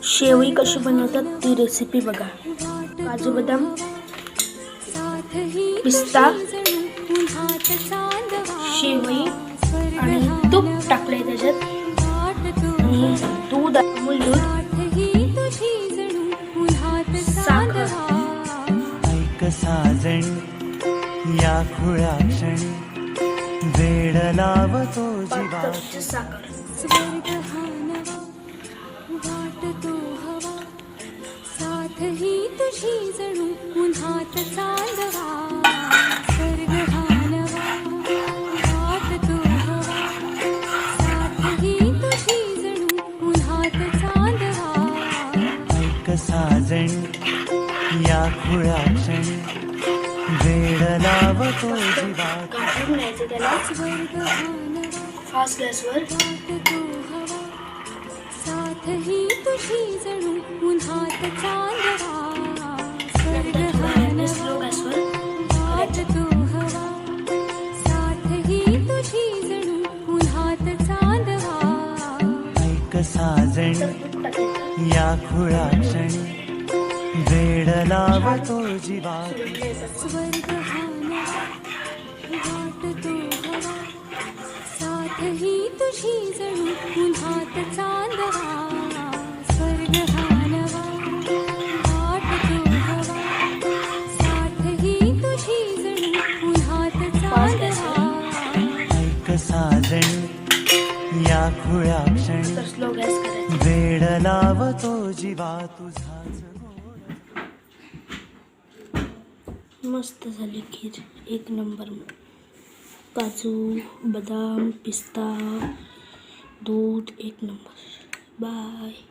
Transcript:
शेवई कशी बनवतात ती रेसिपी बघा. काजू बदाम, पिस्ता, शेवई आणि तूप टाकलंय त्याच्यात आणि दूध, अमूल दूध, साखर. ऐक साजण या खुळ्या क्षणी वेड लावतो जीवा. साखर साथ ही तुझी जणू उन्हात चांदवा. स्वर्ग भानवा वाट तो हवा. साथ ही तुझी जणू उन्हात चांदवा. ऐक साजण या खुळ्या क्षणी वेड लावतो जीवा. घालून घ्यायचं त्याला स्वर्ग भानवा फास्ट गॅसवर. वाट तो हवा. साथ ही तुझी जणू उन्हात चांदवा. स्वर्ग भानवा स्लो गॅसवर. वाट तो हवा. साथ ही तुझी जणू उन्हात चांदवा. ऐक साजण तूप टाकायचं. या खुळ्या क्षणी वेड लावतो जीवा. स्वर्ग भानवा वाट तो हवा. साथ ही तुझी जणू उन्हात चांदवा. स्वर्ग भानवा वाट तो हवा. साथ ही तुझी जणू उन्हात चांदवा. ऐक साजण या खुळ्या क्षणी तर स्लो गॅस करायचा. वेड लावतो जीवा तुझाच. मस्त झाली खीर, एक नंबर. काजू बदाम पिस्ता दूध एक नंबर. बाय.